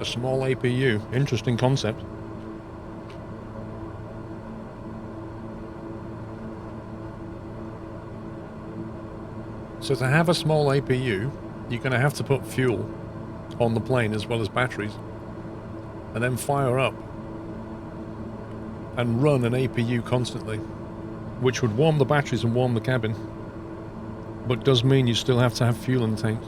A small APU. Interesting concept. So to have a small APU, you're going to have to put fuel on the plane as well as batteries, and then fire up and run an APU constantly, which would warm the batteries and warm the cabin, but does mean you still have to have fuel in the tanks.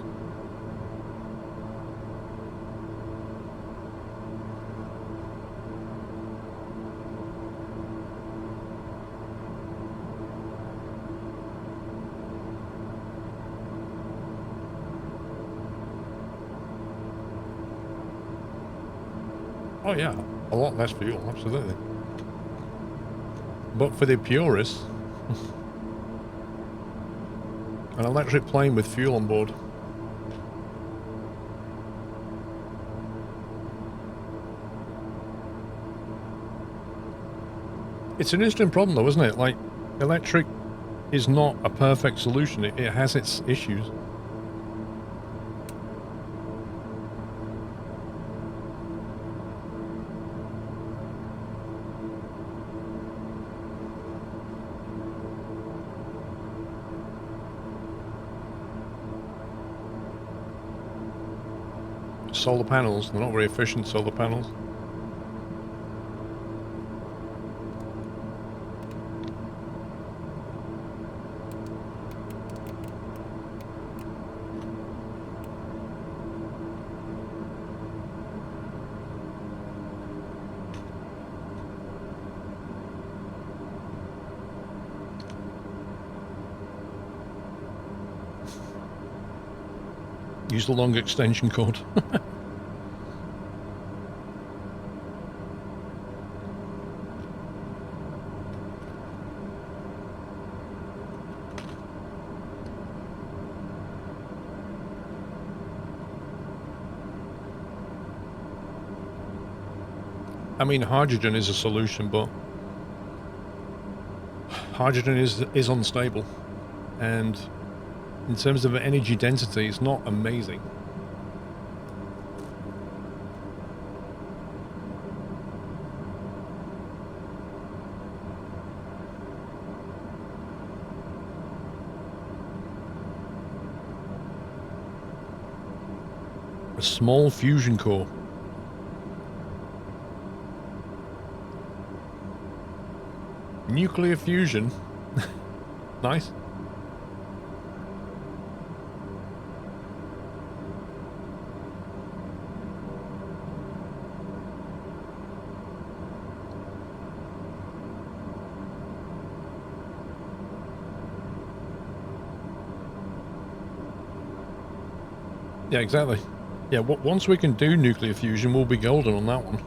Oh yeah, a lot less fuel, absolutely. But for the purists, an electric plane with fuel on board. It's an interesting problem though, isn't it? Like, electric is not a perfect solution. It has its issues. Solar panels, they're not very efficient, solar panels. Use the long extension cord. I mean, hydrogen is a solution, but hydrogen is unstable, and in terms of energy density, it's not amazing. A small fusion core. Nuclear fusion. Nice. Yeah, exactly. Yeah, once we can do nuclear fusion, we'll be golden on that one.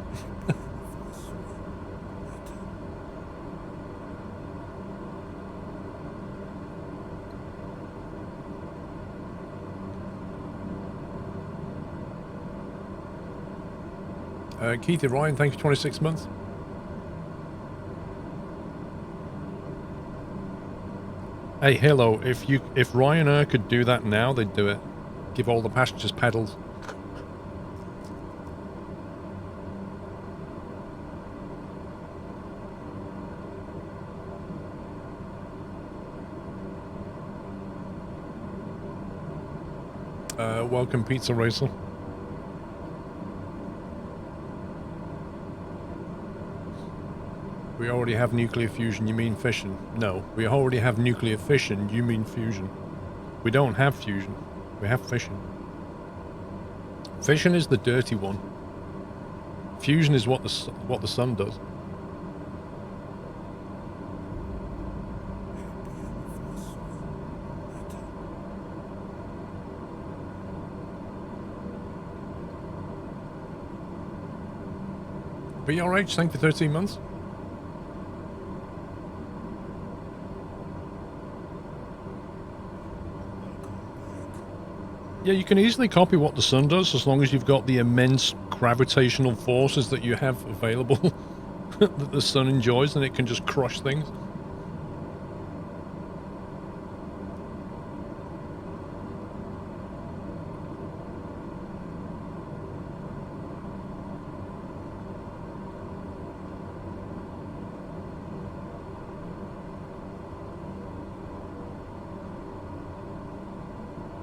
Keith Ryan, thank you for 26 months. Hey, hello. If Ryanair could do that now, they'd do it. Give all the passengers pedals. Welcome, Pizza Racer. We already have nuclear fusion, you mean fission? No, we already have nuclear fission, you mean fusion. We don't have fusion, we have fission. Fission is the dirty one. Fusion is what the sun does. BRH, thank you for 13 months. Yeah, you can easily copy what the sun does as long as you've got the immense gravitational forces that you have available that the sun enjoys, and it can just crush things.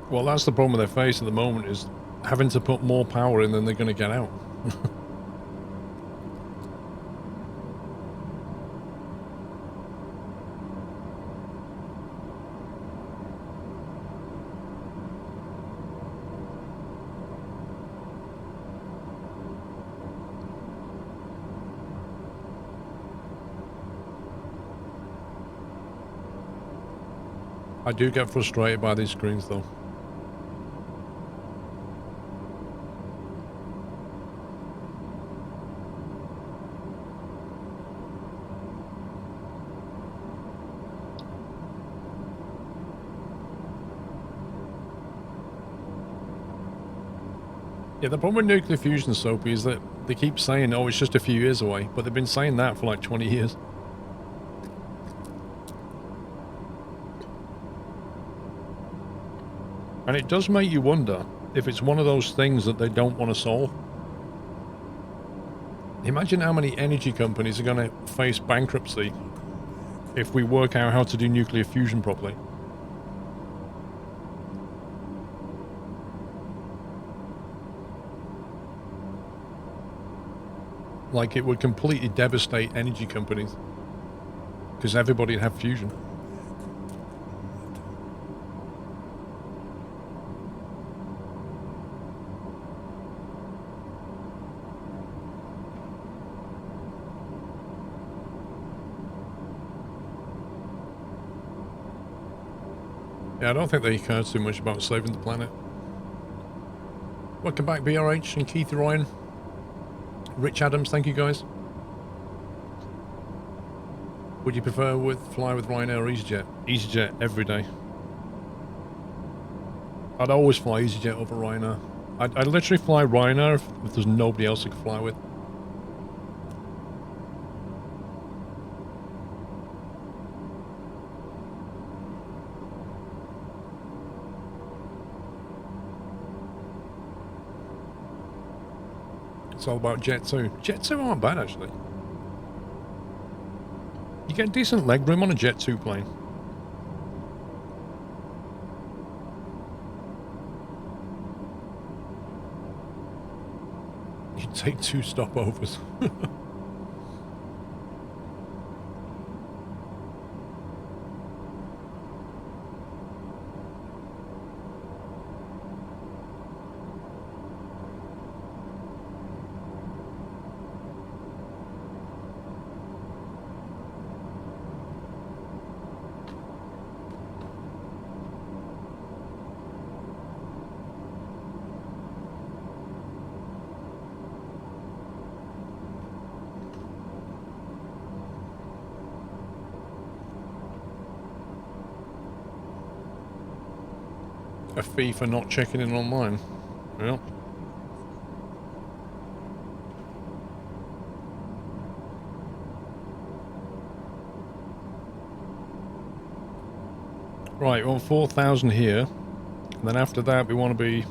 Well, that's the problem with their face at the moment, is having to put more power in than they're going to get out. I do get frustrated by these screens, though. Yeah, the problem with nuclear fusion, Soapy, is that they keep saying, oh, it's just a few years away, but they've been saying that for like 20 years. And it does make you wonder if it's one of those things that they don't want to solve. Imagine how many energy companies are going to face bankruptcy if we work out how to do nuclear fusion properly. Like, it would completely devastate energy companies because everybody would have fusion. Yeah, I don't think they care too much about saving the planet. Welcome back, BRH and Keith Ryan. Rich Adams, thank you guys. Would you prefer fly with Ryanair or EasyJet? EasyJet every day. I'd always fly EasyJet over Ryanair. I'd literally fly Ryanair if there's nobody else I could fly with. It's all about Jet 2. Jet 2 aren't bad, actually. You get decent leg room on a Jet 2 plane. You take 2 stopovers. A fee for not checking in online. Well. Right, well, 4,000 here. And then after that, we want to be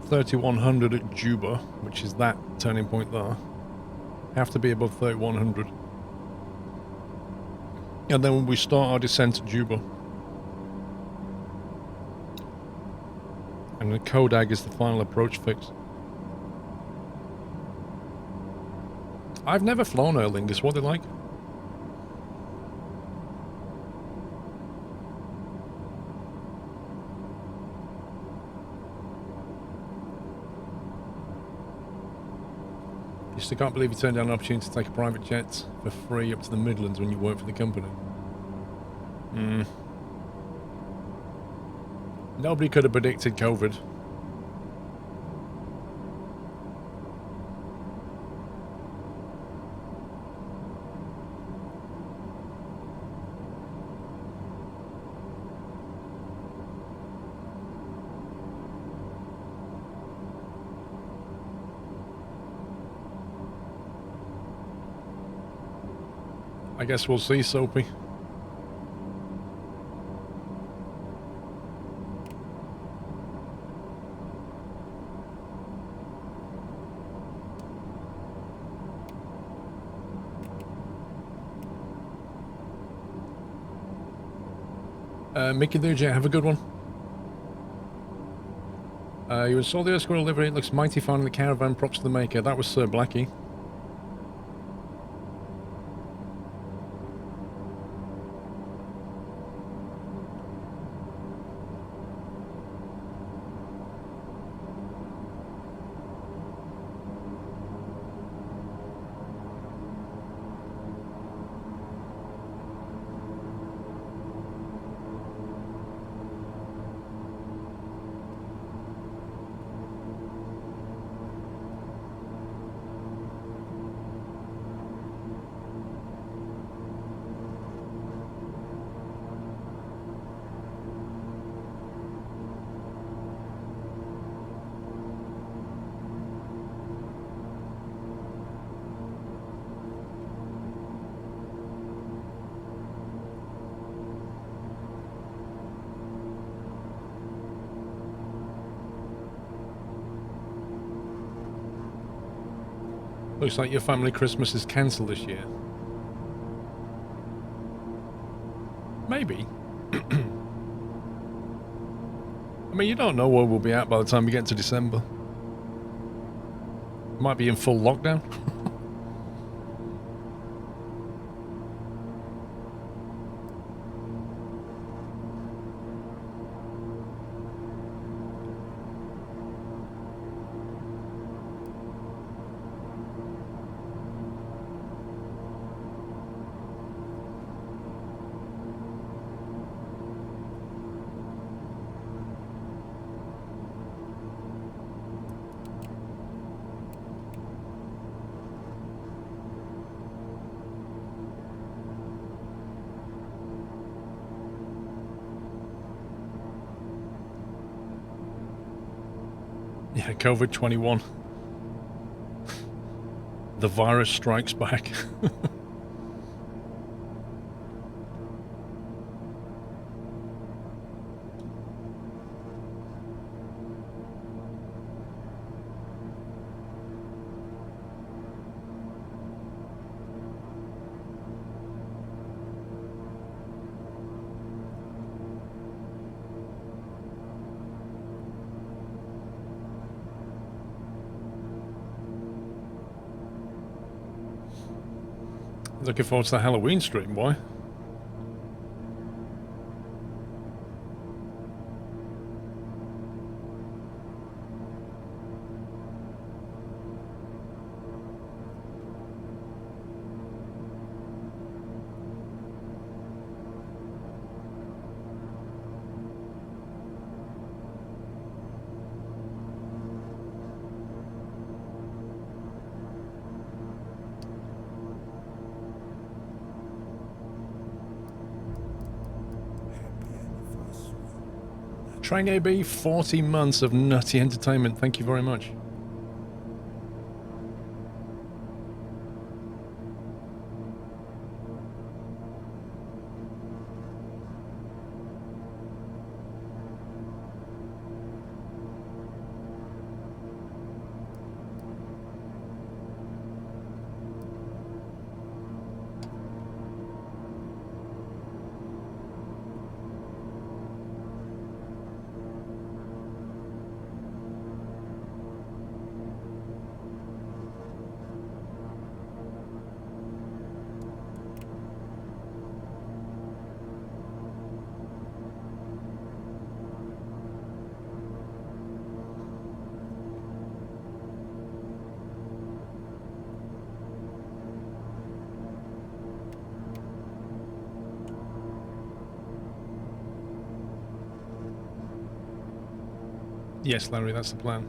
3,100 at Juba, which is that turning point there. Have to be above 3,100. And then when we start our descent at Juba. And the Kodag is the final approach fix. I've never flown Aer Lingus. What are they like? You still can't believe you turned down an opportunity to take a private jet for free up to the Midlands when you work for the company. Nobody could have predicted COVID. I guess we'll see, Soapy. Mickey the Jet, have a good one. You saw the Squirrel livery. It looks mighty fine in the caravan. Props to the maker. That was Sir Blackie. Looks like your family Christmas is cancelled this year. Maybe. I mean, you don't know where we'll be at by the time we get to December. Might be in full lockdown. Yeah, COVID-21. The virus strikes back. Looking forward to the Halloween stream, boy. Train AB, 40 months of nutty entertainment. Thank you very much. Yes, Larry, that's the plan.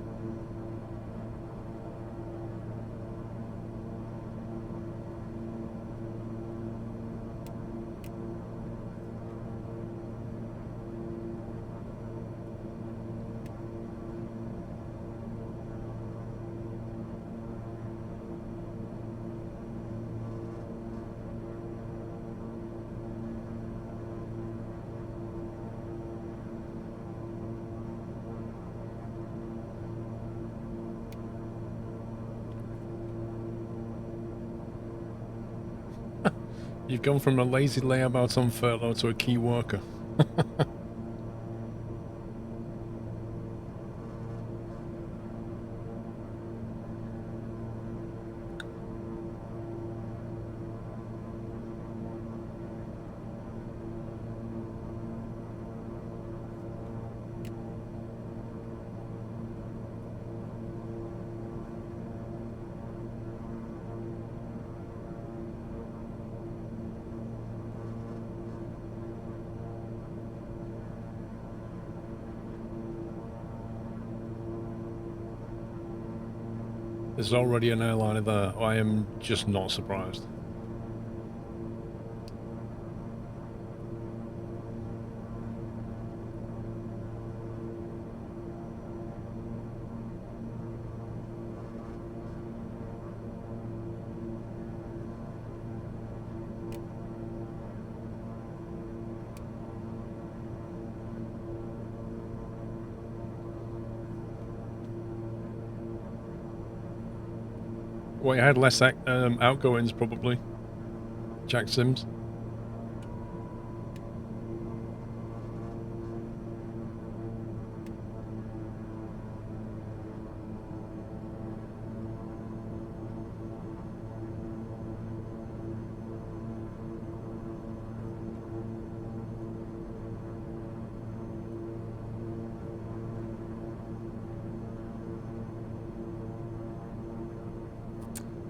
You've gone from a lazy layabout on furlough to a key worker. There's already an airliner there. I am just not surprised. Well, you had less outgoings, probably. Jack Sims.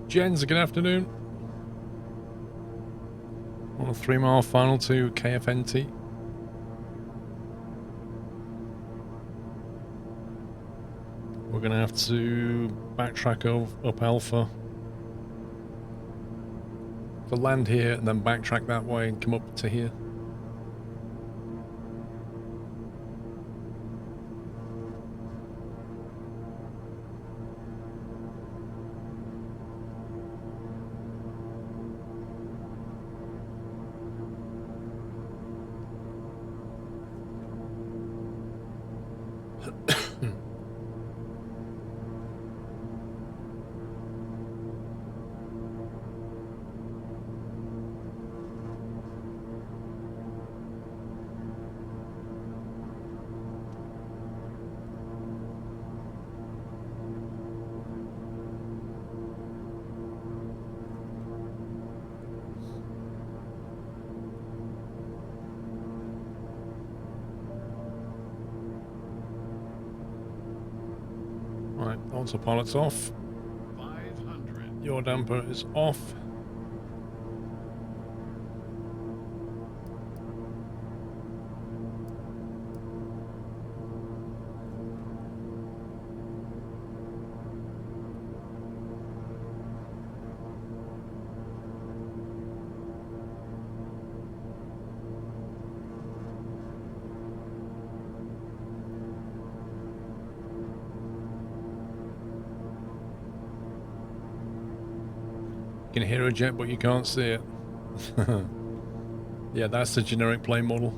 Jens, good afternoon. On a 3-mile final to KFNT. We're going to have to backtrack up Alpha to land here and then backtrack that way and come up to here. Right, autopilot's off. 500. Your damper is off. You can hear a jet, but you can't see it. Yeah, that's the generic plane model.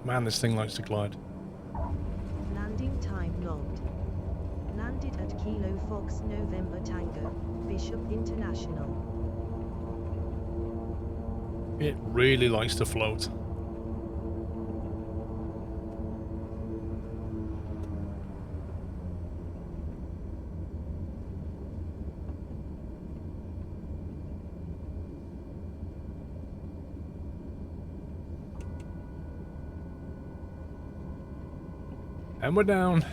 Man, this thing likes to glide. Landing time logged. Landed at Kilo Fox November Tango, Bishop International. It really likes to float. And we're down.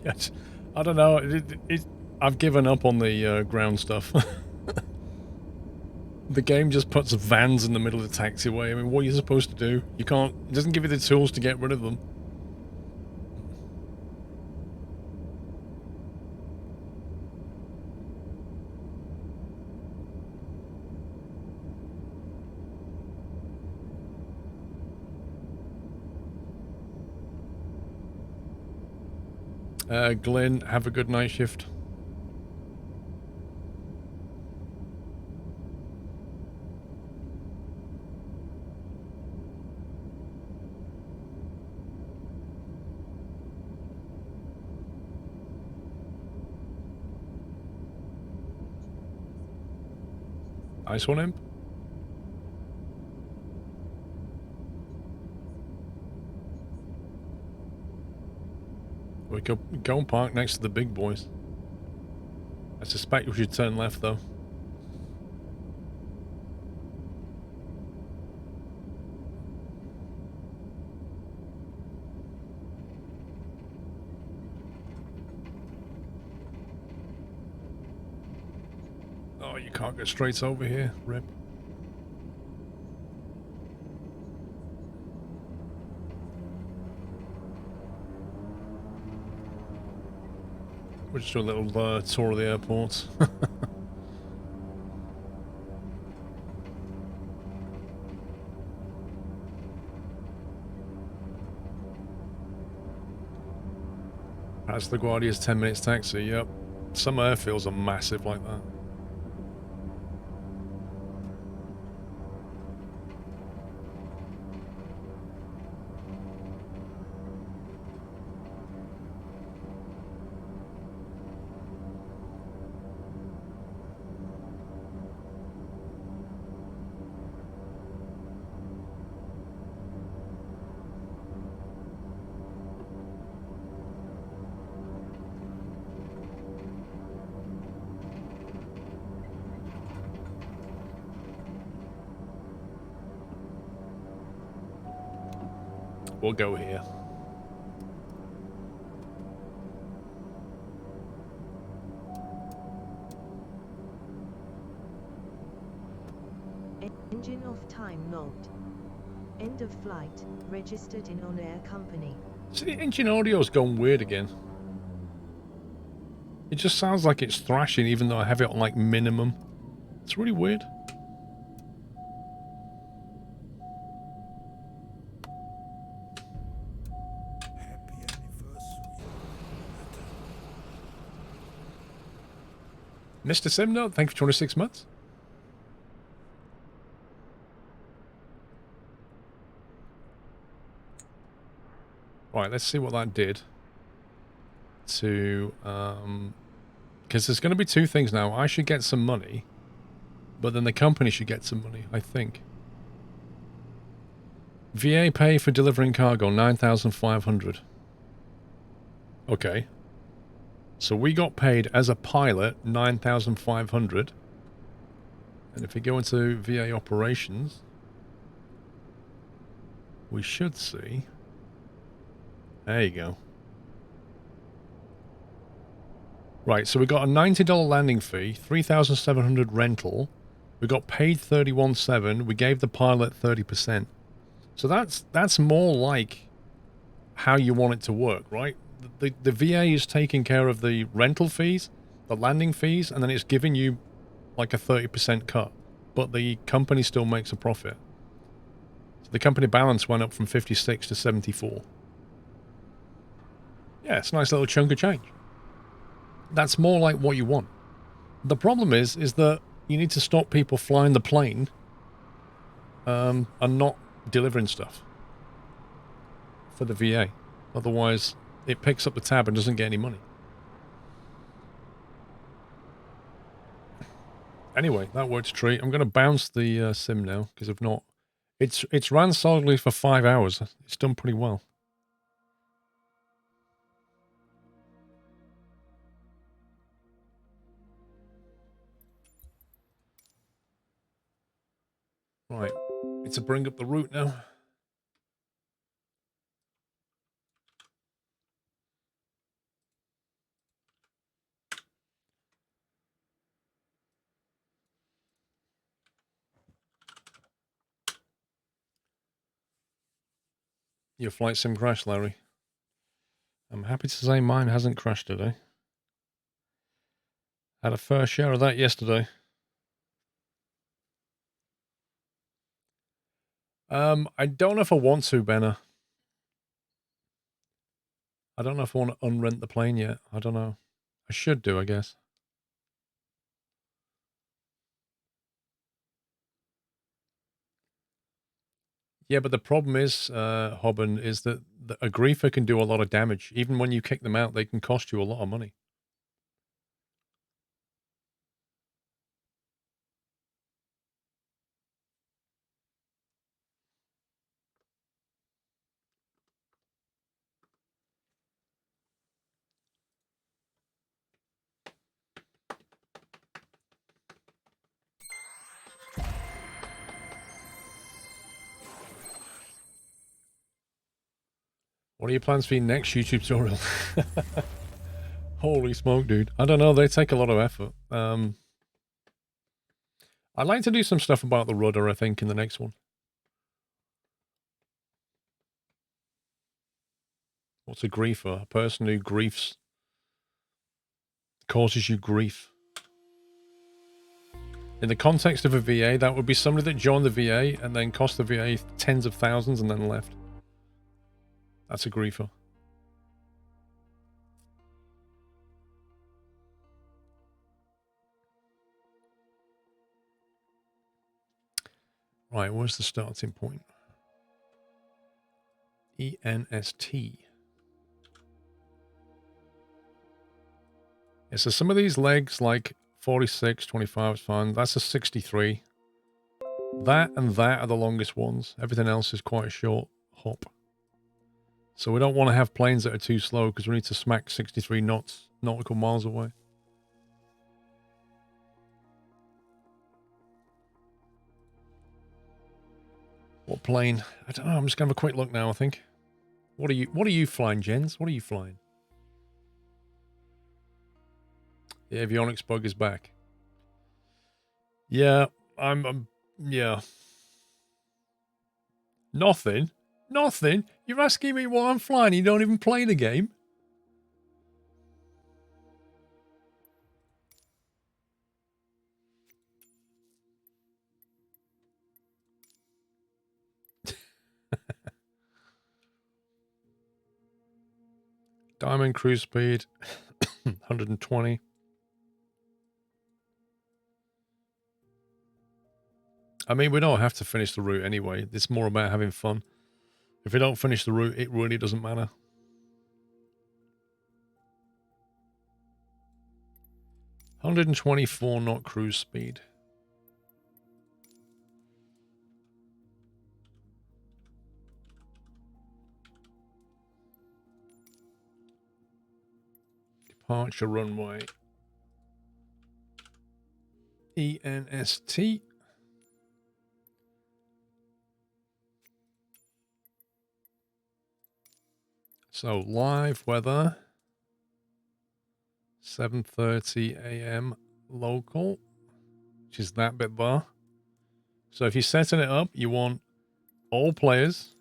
Yes, I don't know. I've given up on the ground stuff. The game just puts vans in the middle of the taxiway. I mean, what are you supposed to do? You can't... It doesn't give you the tools to get rid of them. Glenn, have a good night shift. Nice one, Imp. We could go and park next to the big boys. I suspect we should turn left, though. Oh, you can't get straight over here. Rip. We'll just do a little tour of the airport. That's LaGuardia's 10 minutes taxi, yep. Some airfields are massive like that. We'll go here. Engine off, time logged. End of flight, registered in on-air company. See, the engine audio's gone weird again. It just sounds like it's thrashing even though I have it on like minimum. It's really weird. Mr. Simno, thank you for 26 months. Right, let's see what that did. To, because there's going to be two things now. I should get some money, but then the company should get some money, I think. VA pay for delivering cargo, 9,500. Okay. So we got paid as a pilot, 9,500. And if we go into VA operations, we should see... There you go. Right, so we got a $90 landing fee, 3,700 rental. We got paid 31.7. We gave the pilot 30%. So that's more like how you want it to work, right? The VA is taking care of the rental fees, the landing fees, and then it's giving you like a 30% cut. But the company still makes a profit. So the company balance went up from 56 to 74. Yeah, it's a nice little chunk of change. That's more like what you want. The problem is that you need to stop people flying the plane and not delivering stuff for the VA. Otherwise, it picks up the tab and doesn't get any money. Anyway, that worked a treat. I'm going to bounce the sim now, because if not... It's ran solidly for 5 hours. It's done pretty well. Right, need to bring up the route now. Your flight sim crashed, Larry. I'm happy to say mine hasn't crashed today. Had a fair share of that yesterday. I don't know if I want to, Benner. I don't know if I want to unrent the plane yet. I don't know. I should do, I guess. Yeah, but the problem is, Hobben, is that a griefer can do a lot of damage. Even when you kick them out, they can cost you a lot of money. What are your plans for your next YouTube tutorial? Holy smoke, dude. I don't know. They take a lot of effort. I'd like to do some stuff about the rudder, I think, in the next one. What's a griefer? A person who griefs. Causes you grief. In the context of a VA, that would be somebody that joined the VA and then cost the VA tens of thousands and then left. That's a griefer. Right, where's the starting point? ENST. Yeah, so some of these legs, like 46, 25 is fine. That's a 63. That and that are the longest ones. Everything else is quite a short hop. So we don't want to have planes that are too slow because we need to smack 63 knots, nautical miles away. What plane? I don't know. I'm just gonna have a quick look now, I think. What are you flying, Jens? What are you flying? The avionics bug is back. Yeah, yeah. Nothing. You're asking me what I'm flying. You don't even play the game. Diamond cruise speed, 120. I mean, we don't have to finish the route anyway. It's more about having fun. If we don't finish the route, it really doesn't matter. $124 knot cruise speed. Departure runway. ENST. So live weather. 7:30 a.m. local, which is that bit bar. So if you're setting it up, you want all players,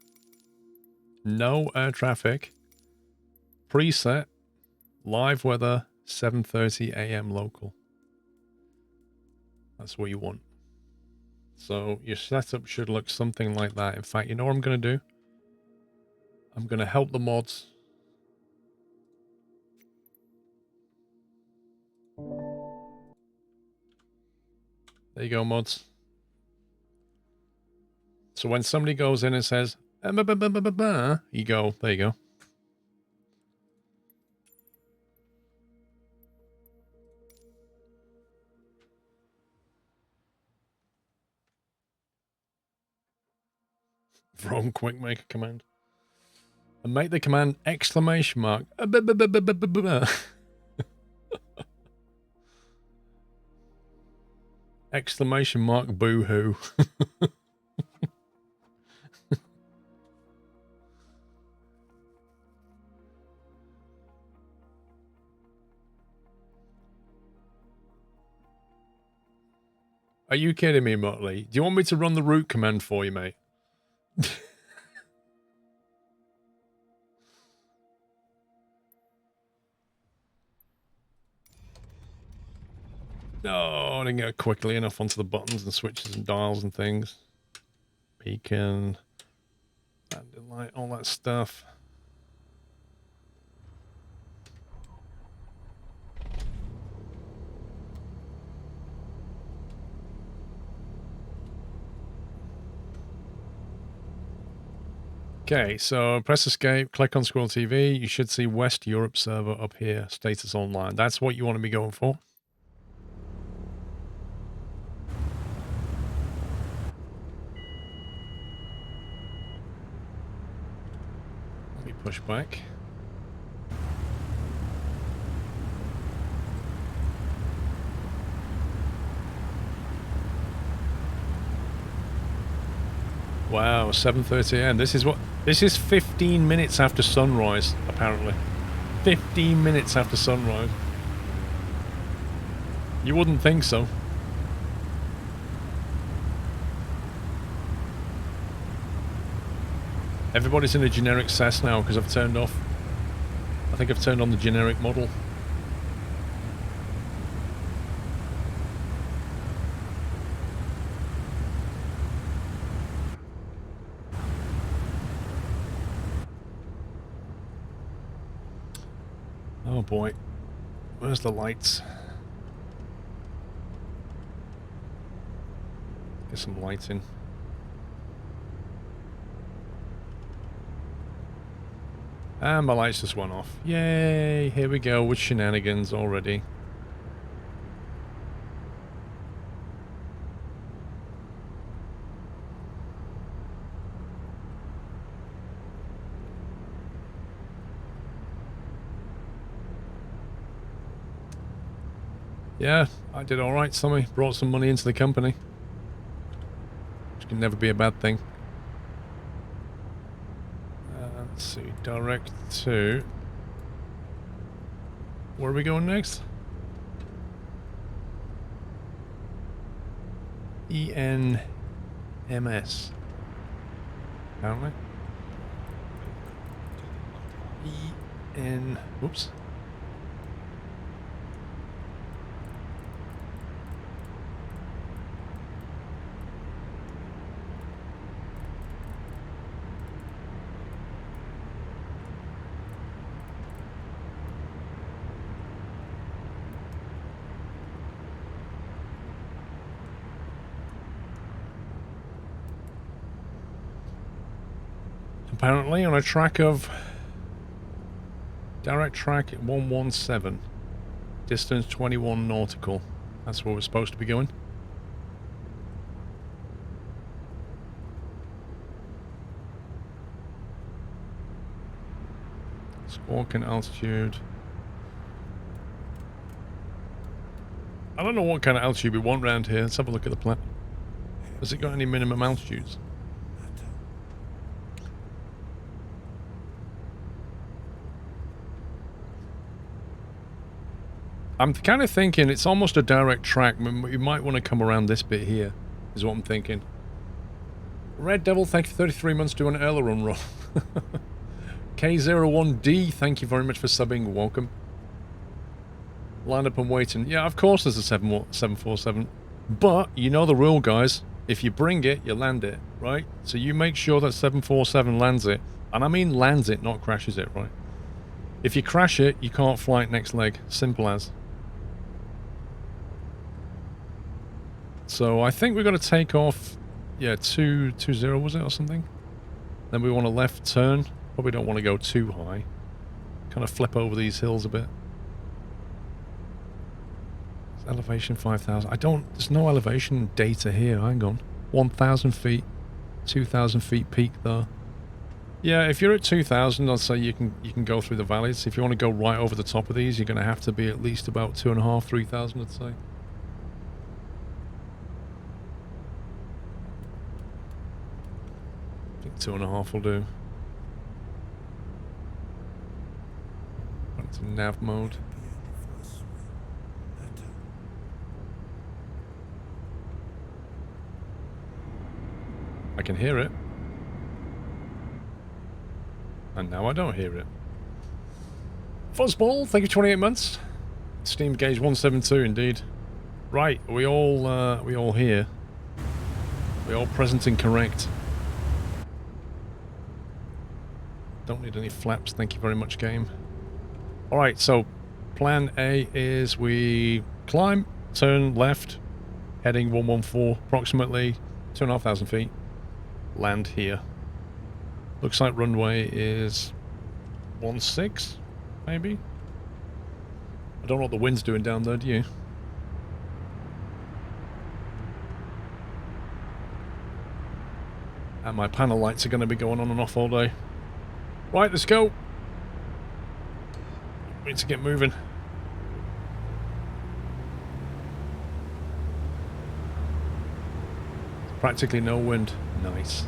no air traffic, preset, live weather, 7:30 a.m. local. That's what you want. So your setup should look something like that. In fact, you know what I'm going to do? I'm going to help the mods. There you go, mods. So when somebody goes in and says, you go, there you go. Wrong quick make a command. And make the command exclamation mark. Exclamation mark boo-hoo. Are you kidding me, Motley? Do you want me to run the route command for you, mate? No, I didn't get quickly enough onto the buttons and switches and dials and things. Beacon. Landing light, all that stuff. Okay, so press escape, click on Squirrel TV. You should see West Europe server up here, status online. That's what you want to be going for. Let me push back. Wow, 7:30 a.m. This is 15 minutes after sunrise, apparently. 15 minutes after sunrise. You wouldn't think so. Everybody's in a generic SAS now because I've turned off. I think I've turned on the generic model. Oh boy, where's the lights? Get some lights in. And my lights just went off. Yay, here we go with shenanigans already. Yeah, I did alright, Sammy. Brought some money into the company. Which can never be a bad thing. Let's see, direct to... Where are we going next? ENMS. Apparently. Whoops. Apparently on a track of direct track 117, distance 21 nautical. That's where we're supposed to be going. Squawk and altitude. I don't know what kind of altitude we want around here. Let's have a look at the plan. Has it got any minimum altitudes? I'm kind of thinking it's almost a direct track. We might want to come around this bit here, is what I'm thinking. Red Devil, thank you for 33 months doing an aileron run. K01D, thank you very much for subbing. Welcome. Line up and waiting. Yeah, of course there's a 747. But, you know the rule, guys. If you bring it, you land it, right? So you make sure that 747 lands it. And I mean lands it, not crashes it, right? If you crash it, you can't fly it next leg. Simple as. So I think we're going to take off, yeah, 220 was it or something? Then we want a left turn. Probably don't want to go too high. Kind of flip over these hills a bit. Elevation 5,000. There's no elevation data here. Hang on. 1,000 feet. 2,000 feet peak though. Yeah, if you're at 2,000, I'd say you can go through the valleys. If you want to go right over the top of these, you're going to have to be at least about 2,500, 3,000, I'd say. I think 2,500 will do. Back to nav mode. I can hear it. And now I don't hear it. Fuzzball, thank you 28 months. Steam gauge 172 indeed. Right, we all here? We all present and correct. Don't need any flaps, thank you very much, game. Alright, so plan A is we climb, turn left, heading 114, approximately 2,500 feet, land here. Looks like runway is 16, maybe? I don't know what the wind's doing down there, do you? And my panel lights are going to be going on and off all day. Right, let's go. We need to get moving. Practically no wind. Nice.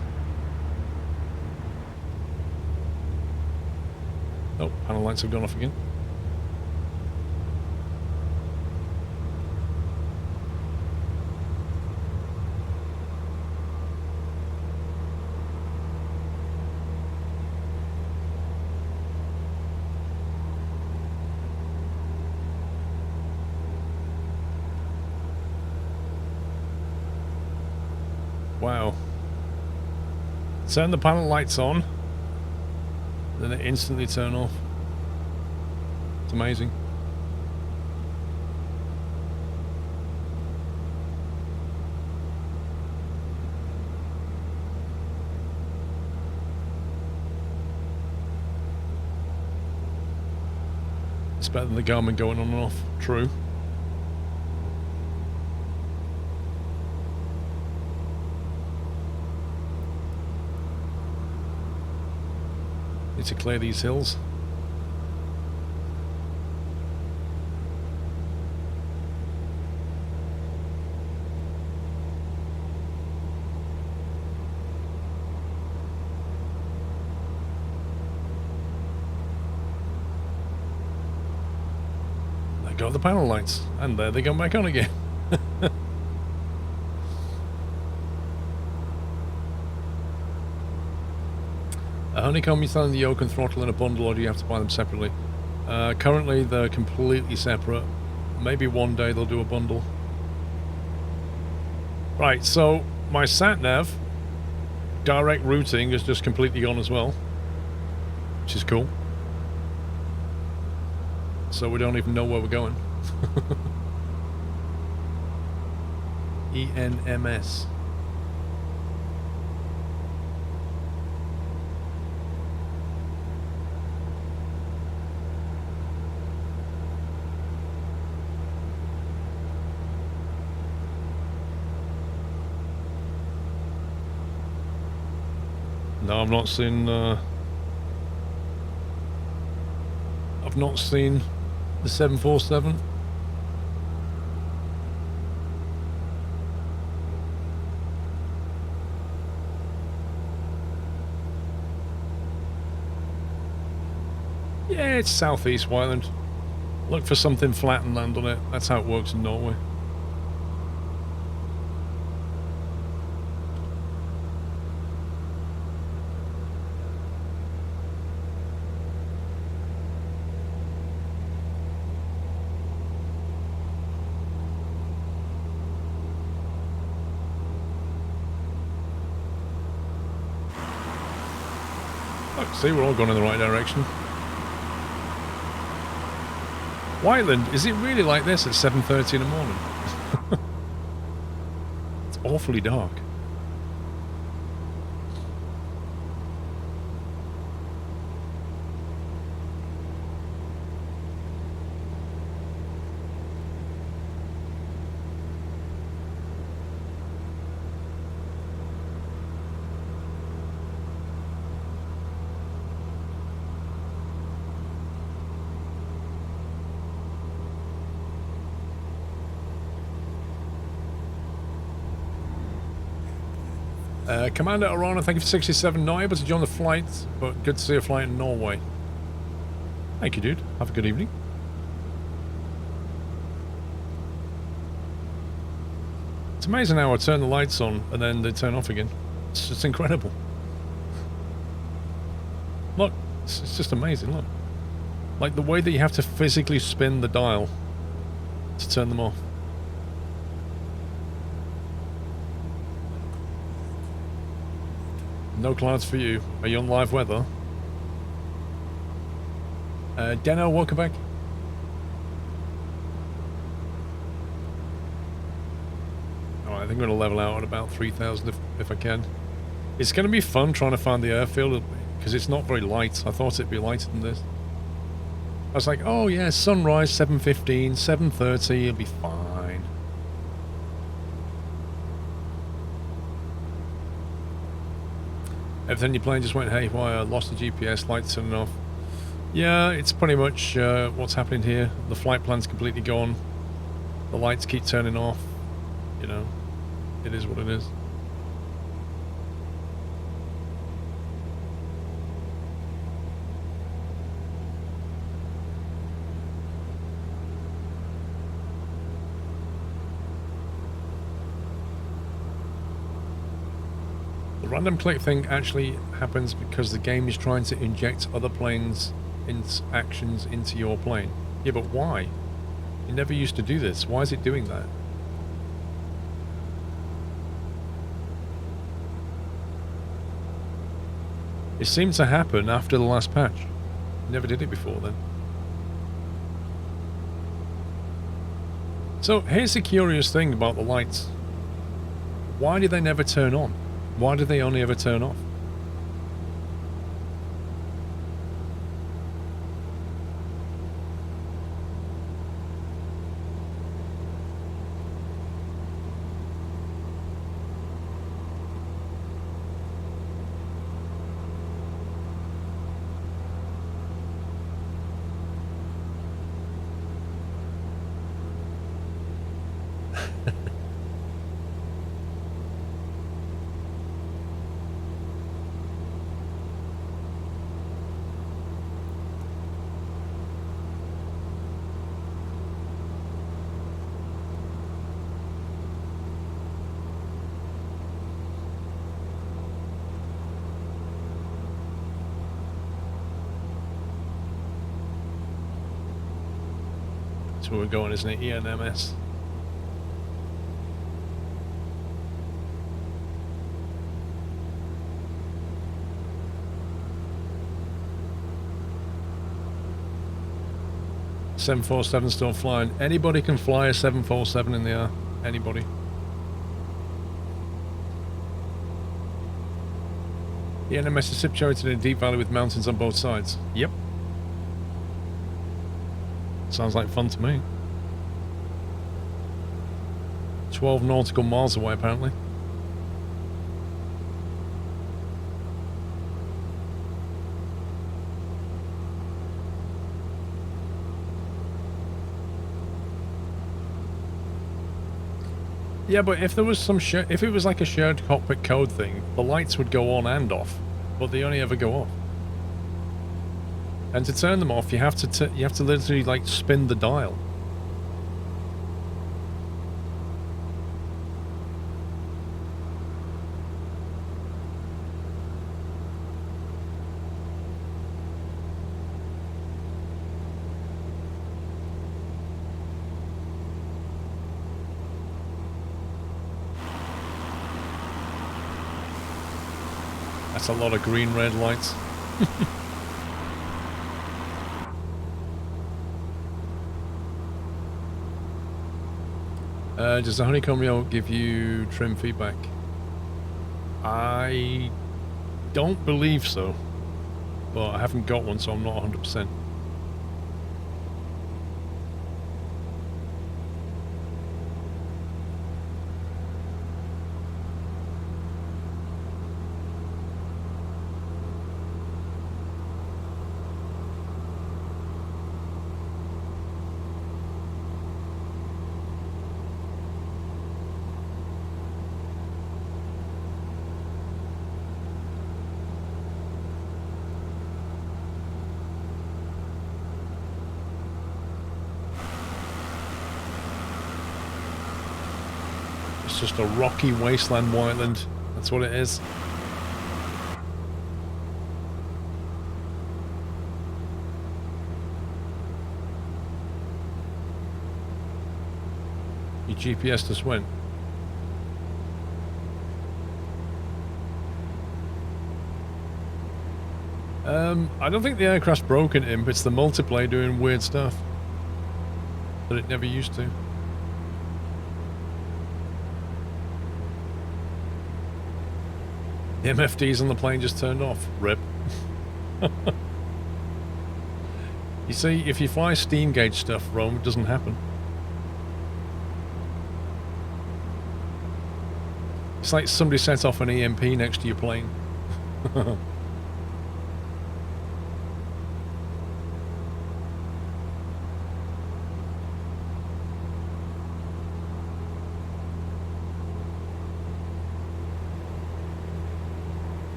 Oh, panel lights have gone off again. Wow. Turn the panel lights on, then they instantly turn off. It's amazing. It's better than the Garmin going on and off. True. Need to clear these hills. There go the panel lights, and there they go back on again. A honeycomb, you selling the yoke and throttle in a bundle, or do you have to buy them separately? Currently they're completely separate. Maybe one day they'll do a bundle. Right, so my sat-nav direct routing is just completely gone as well, which is cool. So we don't even know where we're going. ENMS. No, I've not seen the 747. Yeah, it's Southeast Wyland. Look for something flat and land on it. That's how it works in Norway. Look, see, we're all going in the right direction. Wyland, is it really like this at 7:30 in the morning? It's awfully dark. Commander Arana, thank you for 67. Not able to join the flight, but good to see a flight in Norway. Thank you, dude. Have a good evening. It's amazing how I turn the lights on and then they turn off again. It's just incredible. Look, it's just amazing, look. Like the way that you have to physically spin the dial to turn them off. No clouds for you. Are you on live weather? Deno, welcome back. Alright, I think I'm going to level out at about 3,000 if I can. It's going to be fun trying to find the airfield because it's not very light. I thought it'd be lighter than this. I was like, oh yeah, sunrise 7:15, 7:30, it'll be fine. Everything you're playing just went haywire, lost the GPS, lights turning off. Yeah, it's pretty much what's happening here. The flight plan's completely gone. The lights keep turning off. You know, it is what it is. The random click thing actually happens because the game is trying to inject other planes' actions into your plane. Yeah, but why? It never used to do this. Why is it doing that? It seemed to happen after the last patch. It never did it before then. So here's the curious thing about the lights. Why do they never turn on? Why do they only ever turn off? That's where we're going, isn't it? ENMS. .747 still flying. Anybody can fly a 747 in the air. Anybody. The NMS is situated in a deep valley with mountains on both sides. Yep. Sounds like fun to me. 12 nautical miles away, apparently. Yeah, but if there was some if it was like a shared cockpit code thing, the lights would go on and off, but they only ever go off. And to turn them off, you have to literally like spin the dial. That's a lot of green red lights. Does the honeycomb reel give you trim feedback? I don't believe so, but I haven't got one, so I'm not 100%. It's just a rocky wasteland, Whiteland. That's what it is. Your GPS just went. I don't think the aircraft's broken, Imp. It's the multiplayer doing weird stuff that it never used to. The MFDs on the plane just turned off. Rip. You see, if you fly steam gauge stuff, Rome, it doesn't happen. It's like somebody set off an EMP next to your plane.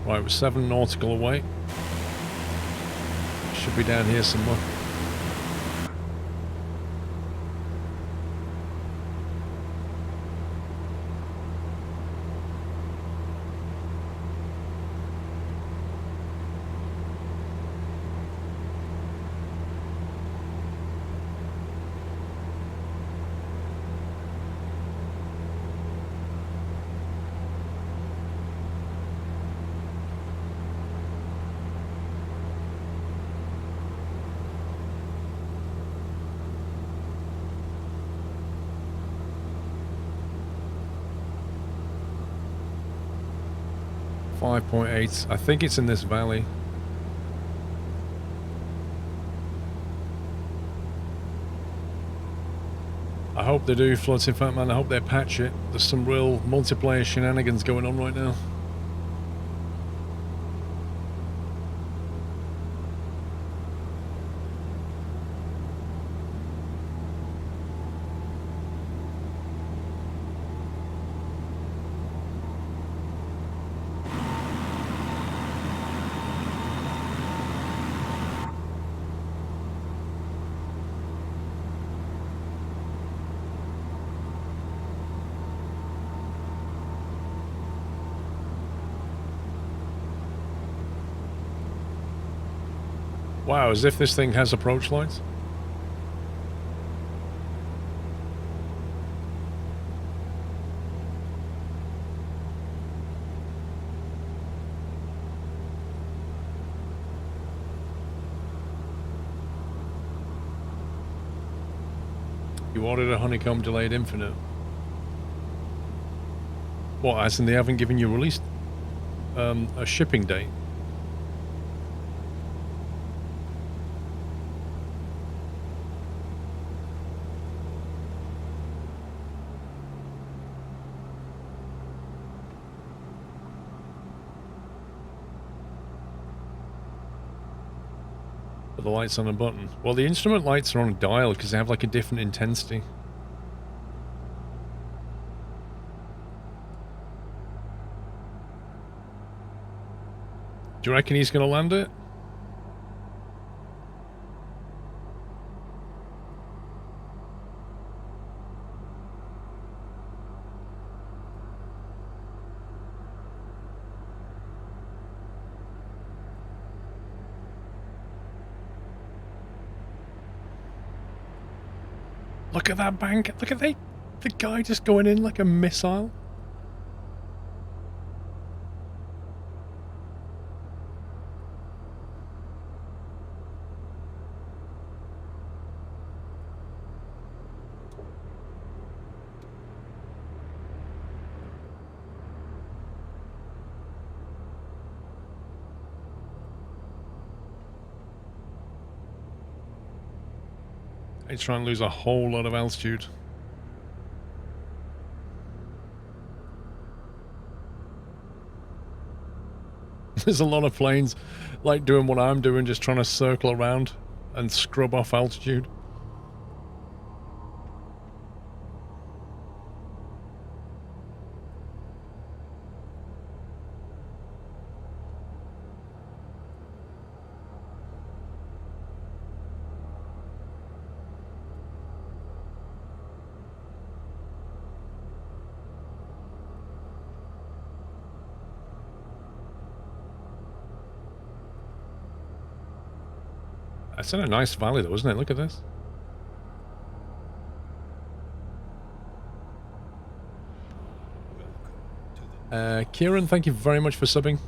Right, we're 7 nautical away. Should be down here somewhere. .8. I think it's in this valley. I hope they do, Floating Fat Man. I hope they patch it. There's some real multiplayer shenanigans going on right now. Wow, as if this thing has approach lights. You ordered a honeycomb delayed infinite. What, as in they haven't given you release a shipping date? The lights on a button. Well, the instrument lights are on a dial because they have like a different intensity. Do you reckon he's going to land it? Look at that bank. Look at the guy just going in like a missile. He's trying to lose a whole lot of altitude. There's a lot of planes like doing what I'm doing, just trying to circle around and scrub off altitude. It's in a nice valley though, isn't it? Look at this. Kieran, thank you very much for subbing.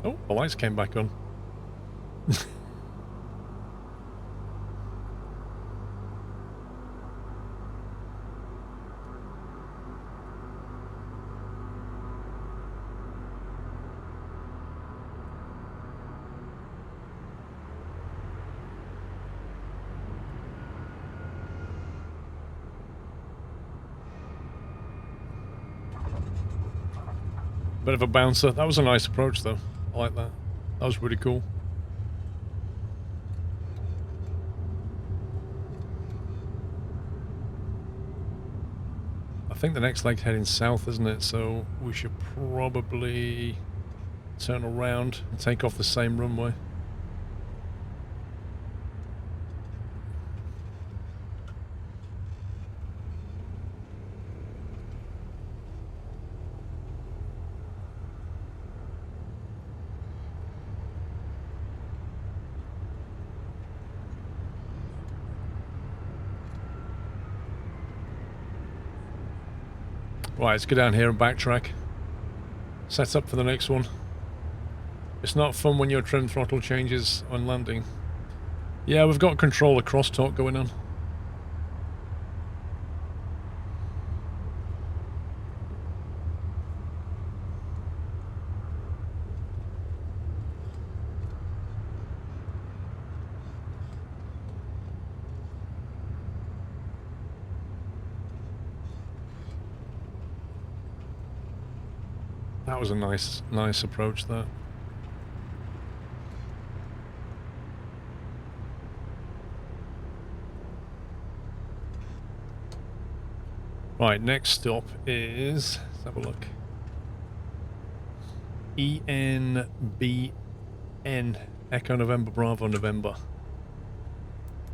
Oh, the lights came back on. Bit of a bouncer. That was a nice approach, though. I like that. That was really cool. I think the next leg's heading south, isn't it? So we should probably turn around and take off the same runway. Right, let's go down here and backtrack. Set up for the next one. It's not fun when your trim throttle changes on landing. Yeah, we've got controller crosstalk going on. That was a nice approach, that. Right, next stop is... let's have a look. ENBN. Echo November Bravo November.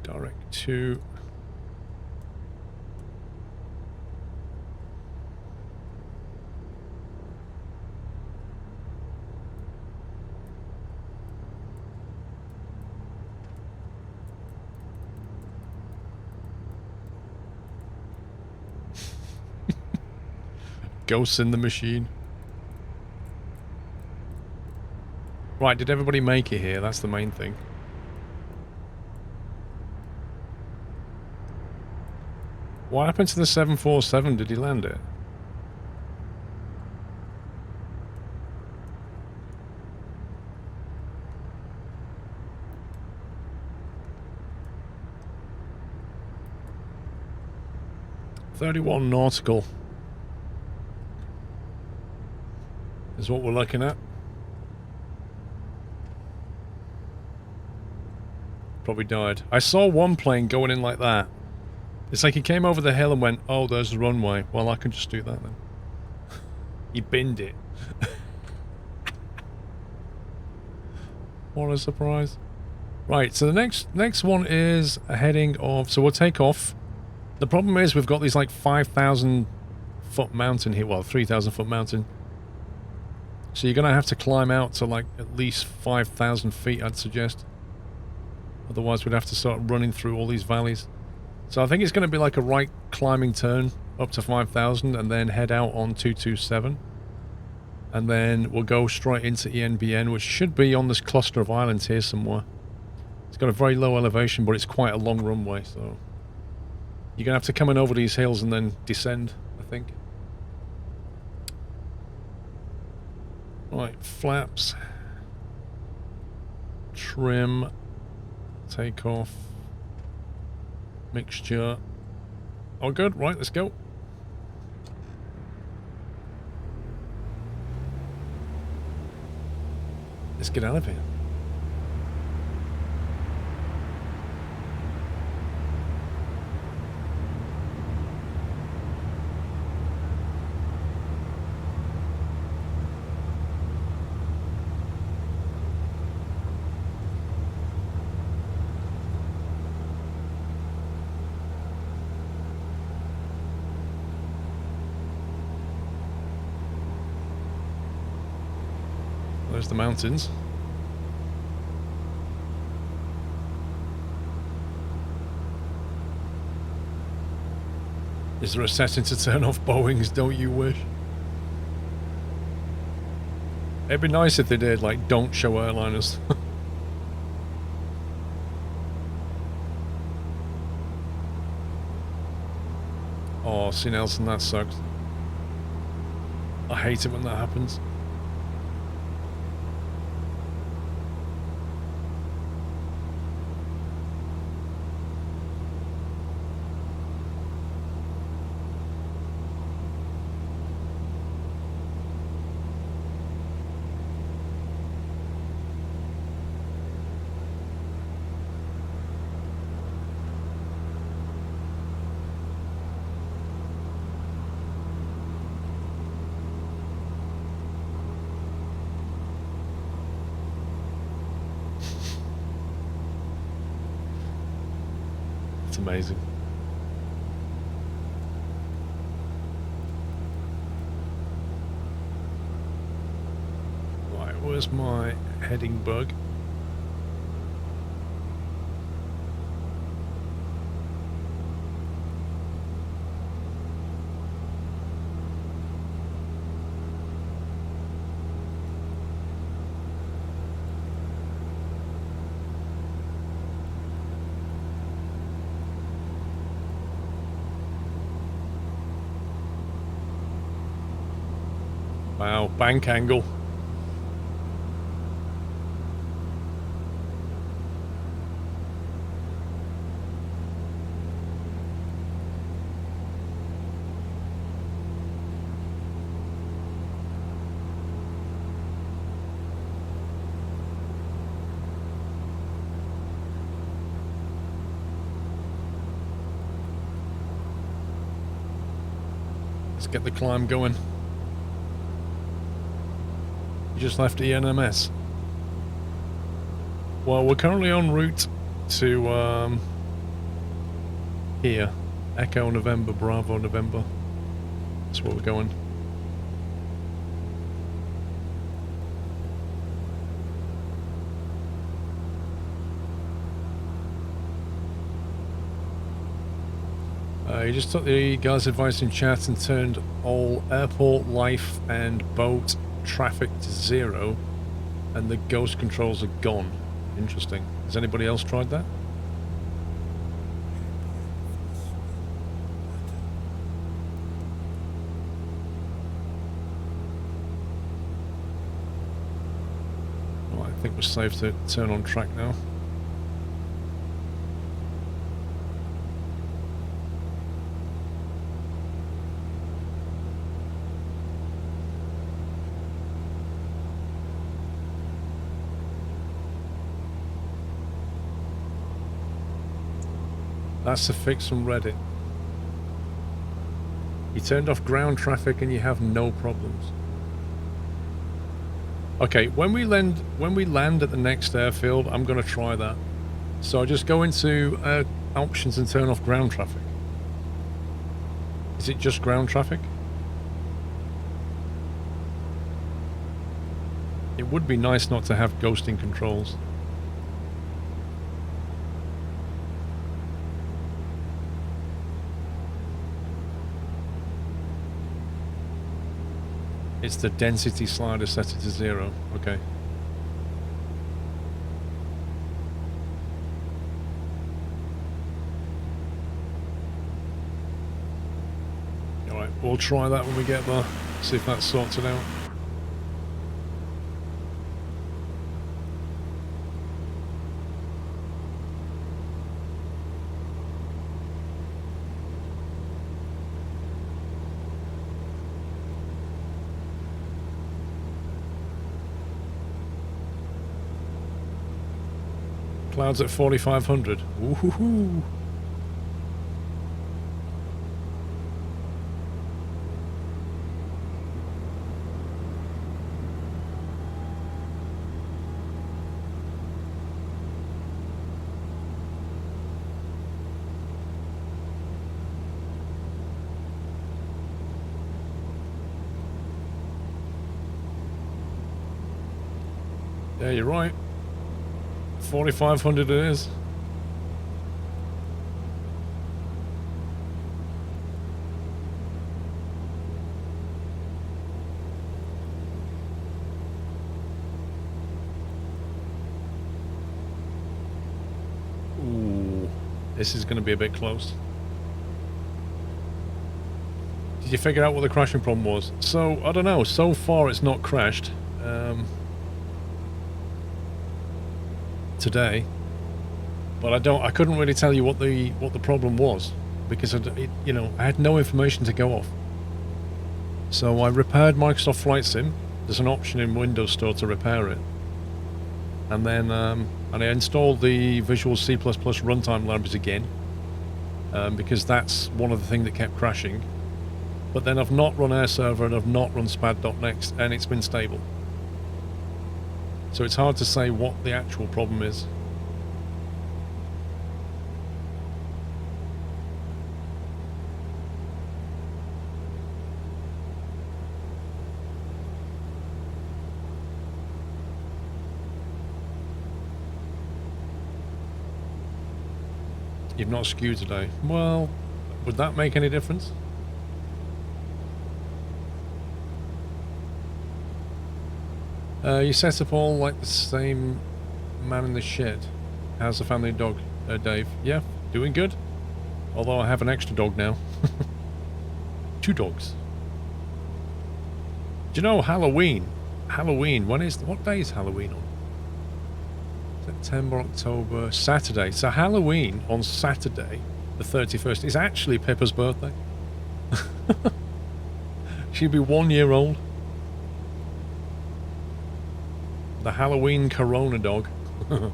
Direct to... Ghosts in the machine. Right, did everybody make it here? That's the main thing. What happened to the 747? Did he land it? .31 nautical is what we're looking at. Probably died. I saw one plane going in like that. It's like he came over the hill and went, oh, there's the runway. Well, I can just do that then. He binned it. What a surprise. Right, so the next one is a heading of... so we'll take off. The problem is we've got these like 5,000 foot mountain here. Well, 3,000 foot mountain. So you're going to have to climb out to like at least 5,000 feet, I'd suggest. Otherwise, we'd have to start running through all these valleys. So I think it's going to be like a right climbing turn up to 5,000 and then head out on 227. And then we'll go straight into ENBN, which should be on this cluster of islands here somewhere. It's got a very low elevation, but it's quite a long runway, so... you're going to have to come in over these hills and then descend, I think. Right, flaps. Trim. Takeoff. Mixture. Oh, good. Right, let's go. Let's get out of here. There's the mountains. Is there a setting to turn off Boeings? Don't you wish? It'd be nice if they did, like, don't show airliners. Oh, see, Nelson, that sucks. I hate it when that happens. It's amazing. Right, where's my heading bug? Wow, bank angle. Let's get the climb going. You just left ENMS. Well, we're currently en route to here. Echo November, Bravo November. That's where we're going. You just took the guys' advice in chat and turned all airport life and boat traffic to 0, and the ghost controls are gone. Interesting. Has anybody else tried that? Right, I think we're safe to turn on track now. That's the fix from Reddit. You turned off ground traffic and you have no problems. Okay, when we land at the next airfield, I'm going to try that. So I just go into options and turn off ground traffic. Is it just ground traffic? It would be nice not to have ghosting controls. It's the density slider set it to 0. Okay. Alright, we'll try that when we get there. See if that sorts it out. Clouds at 4,500. Woohoo! Yeah, you're right. 4,500 it is. This is going to be a bit close. Did you figure out what the crashing problem was? So, I don't know. So far, it's not crashed. Today. But I couldn't really tell you what the problem was. Because, I had no information to go off. So, I repaired Microsoft Flight Sim. There's an option in Windows Store to repair it. And then and I installed the Visual C++ runtime libraries again, because that's one of the things that kept crashing. But then I've not run AirServer and I've not run spad.next, and it's been stable. So it's hard to say what the actual problem is. You've not skewed today. Well, would that make any difference? You set up all like the same man in the shed. How's the family dog, Dave? Yeah, doing good. Although I have an extra dog now. 2 dogs. Do you know Halloween? Halloween, what day is Halloween on? September, October, Saturday. So Halloween on Saturday, the 31st, is actually Pippa's birthday. She'll be 1 year old. The Halloween Corona dog. Oh,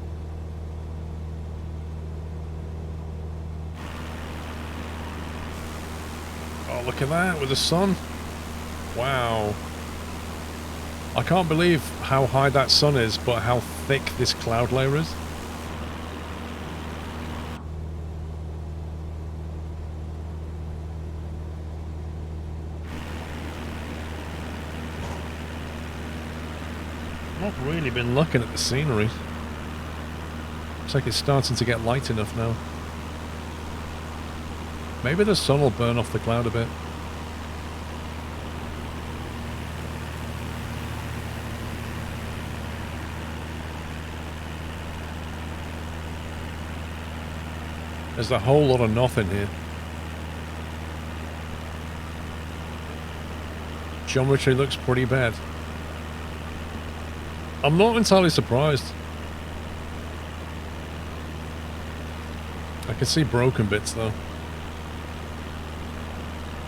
look at that with the sun. Wow. I can't believe how high that sun is, but how thick this cloud layer is. I've not really been looking at the scenery. Looks like it's starting to get light enough now. Maybe the sun will burn off the cloud a bit. There's a whole lot of nothing here. Geometry looks pretty bad. I'm not entirely surprised. I can see broken bits though.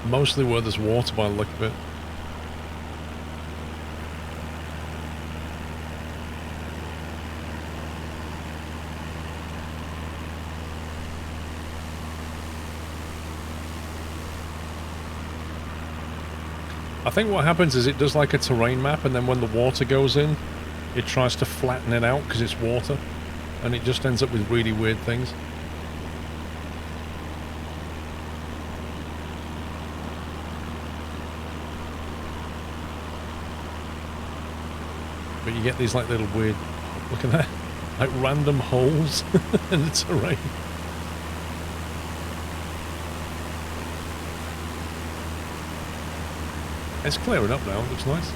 Mostly where there's water by the look of it. I think what happens is it does like a terrain map, and then when the water goes in, it tries to flatten it out because it's water, and it just ends up with really weird things. But you get these like little weird, look at that, like random holes in the terrain. It's clearing up now, it looks nice.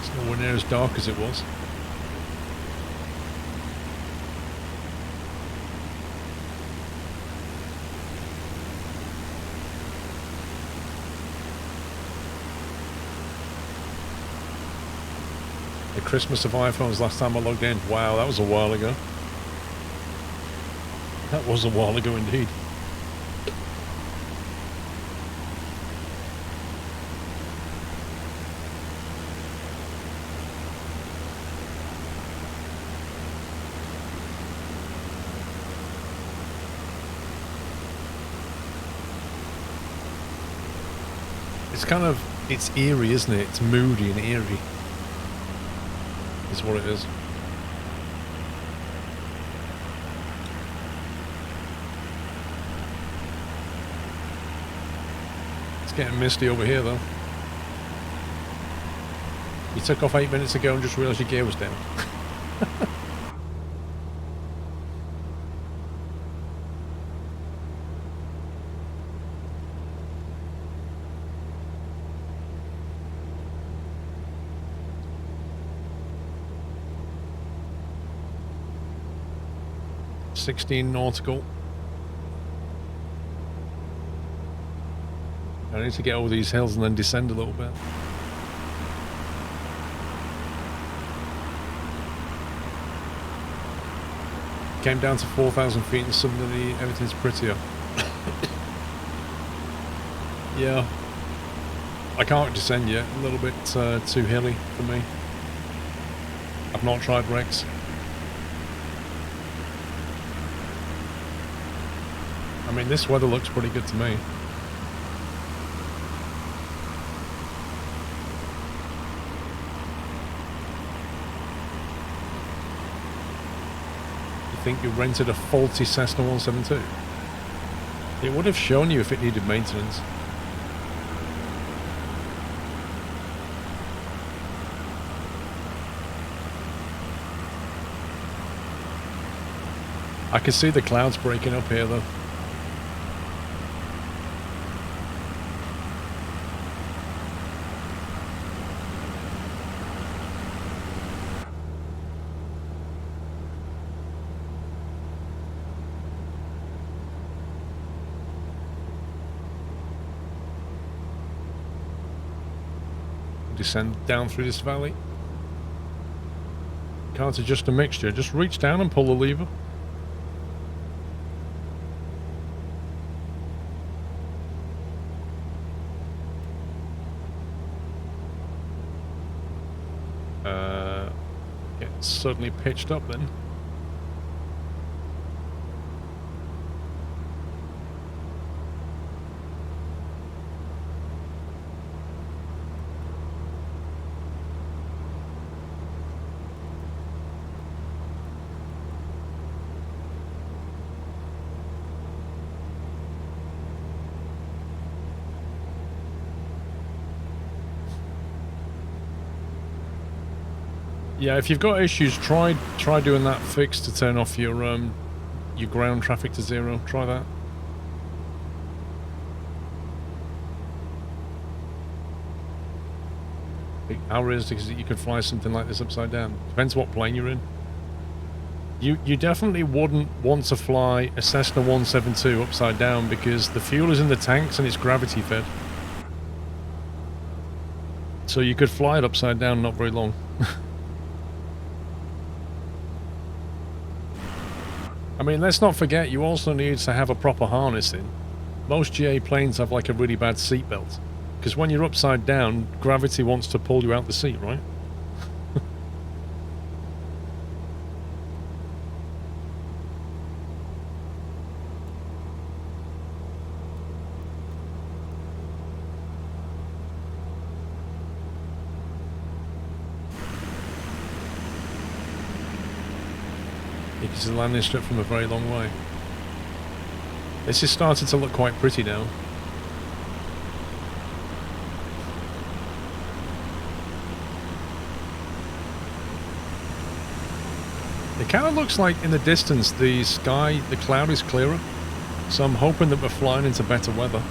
It's nowhere near as dark as it was. The Christmas of iPhones last time I logged in. Wow, that was a while ago. That was a while ago indeed. It's eerie, isn't it? It's moody and eerie. Is what it is. It's getting misty over here though. You took off 8 minutes ago and just realised your gear was down. 16 nautical. I need to get over these hills and then descend a little bit. Came down to 4,000 feet and suddenly everything's prettier. Yeah. I can't descend yet, a little bit too hilly for me. I've not tried Rex. I mean, this weather looks pretty good to me. You think you rented a faulty Cessna 172? It would have shown you if it needed maintenance. I can see the clouds breaking up here though. Descend down through this valley. Can't adjust a mixture, just reach down and pull the lever. Get suddenly pitched up then. Yeah, if you've got issues, try doing that fix to turn off your ground traffic to 0. Try that. How realistic is it you could fly something like this upside down? Depends what plane you're in. You definitely wouldn't want to fly a Cessna 172 upside down because the fuel is in the tanks and it's gravity fed. So you could fly it upside down not very long. I mean, let's not forget, you also need to have a proper harness in. Most GA planes have like a really bad seatbelt. Because when you're upside down, gravity wants to pull you out the seat, right? Because the landing strip from a very long way. This is starting to look quite pretty now. It kind of looks like in the distance the sky, the cloud is clearer. So I'm hoping that we're flying into better weather.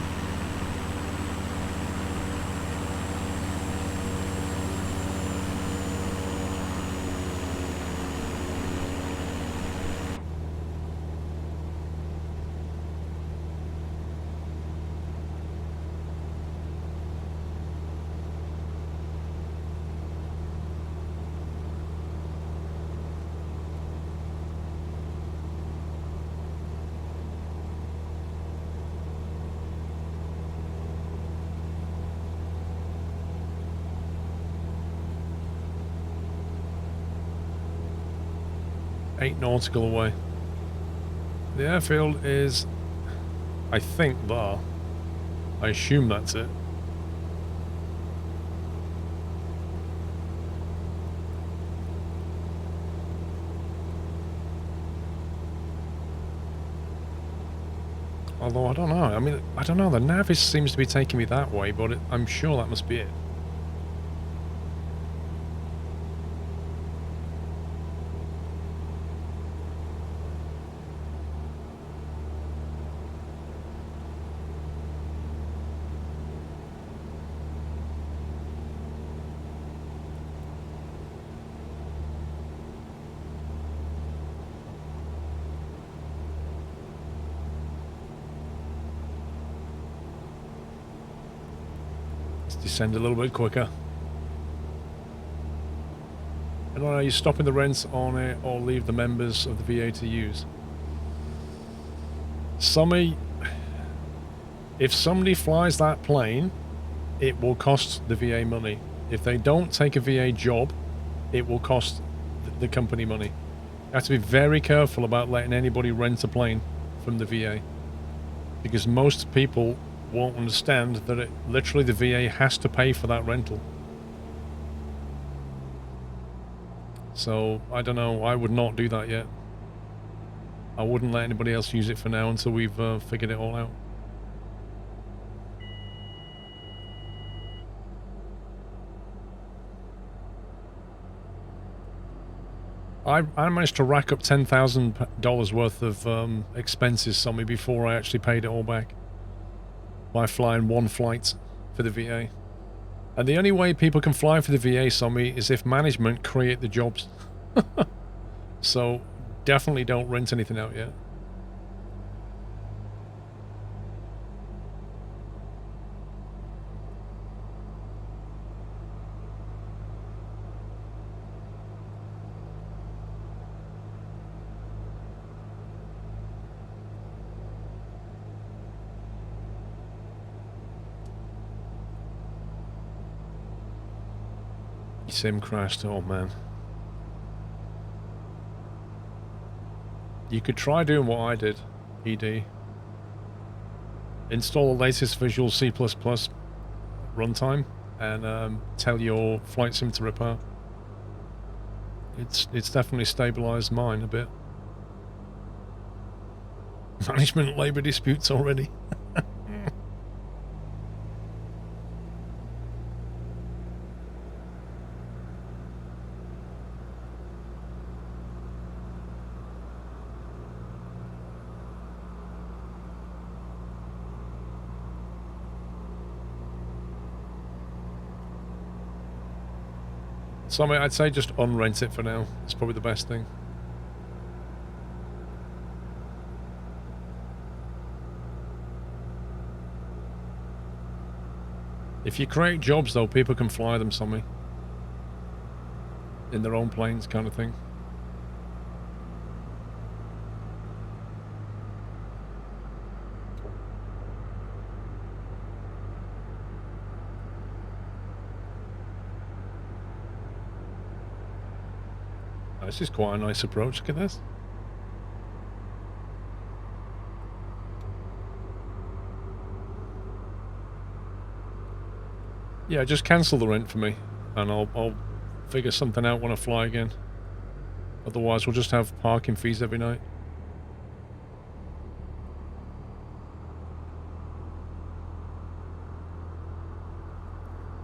Eight nautical away. The airfield is, I think, there. I assume that's it. Although I don't know. I mean, I don't know. The nav seems to be taking me that way, but I'm sure that must be it. Let's descend a little bit quicker. I don't know, are you stopping the rents on it or leave the members of the VA to use? If somebody flies that plane, it will cost the VA money. If they don't take a VA job, it will cost the company money. You have to be very careful about letting anybody rent a plane from the VA, because most people won't understand that literally the VA has to pay for that rental. So, I don't know, I would not do that yet. I wouldn't let anybody else use it for now until we've figured it all out. I managed to rack up $10,000 worth of expenses on me before I actually paid it all back by flying one flight for the VA. And the only way people can fly for the VA, Sommy, is if management create the jobs. So definitely don't rent anything out yet. Sim crashed. Oh man. You could try doing what I did, ED. Install the latest Visual C++ runtime and tell your flight sim to repair. It's definitely stabilized mine a bit. Management labor disputes already. So I mean, I'd say just unrent it for now. It's probably the best thing. If you create jobs though, people can fly them, Sommy. In their own planes kind of thing. This is quite a nice approach. Look at this. Yeah, just cancel the rent for me, and I'll figure something out when I fly again. Otherwise, we'll just have parking fees every night.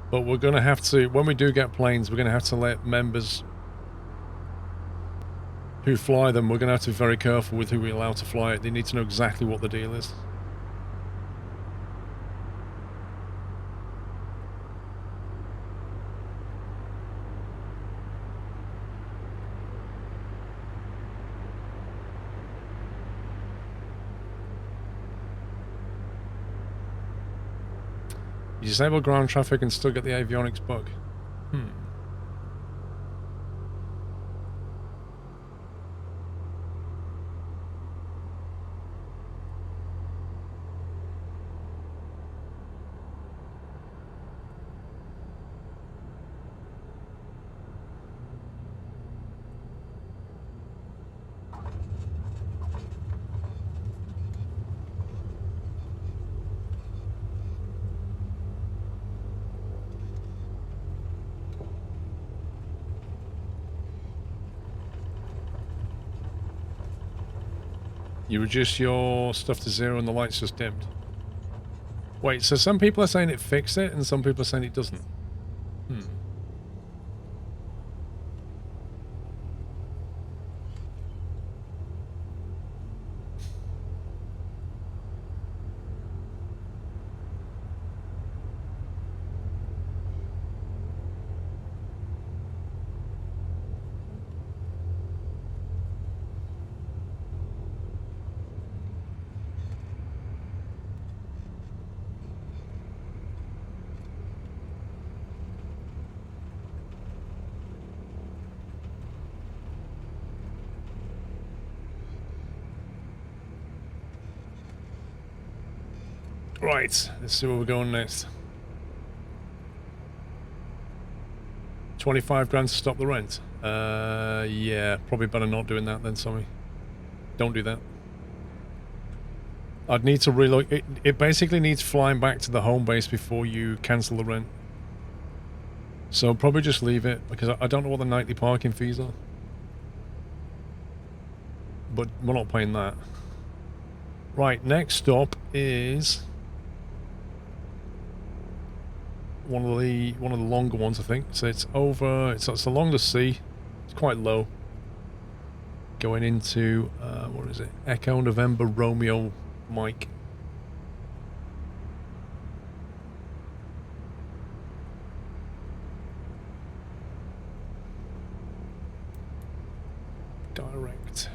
But we're going to have to, when we do get planes, we're going to have to let members who fly them, we're going to have to be very careful with who we allow to fly it. They need to know exactly what the deal is. You disable ground traffic and still get the avionics bug. You reduce your stuff to 0 and the light's just dimmed. Wait, so some people are saying it fixed it and some people are saying it doesn't. Right, let's see where we're going next. 25 grand to stop the rent. Yeah, probably better not doing that then, sorry. Don't do that. I'd need to relocate. It basically needs flying back to the home base before you cancel the rent. So probably just leave it, because I don't know what the nightly parking fees are. But we're not paying that. Right, next stop is one of the longer ones, I think. So it's over. It's along the sea. It's quite low. Going into what is it? Echo November Romeo Mike. Direct.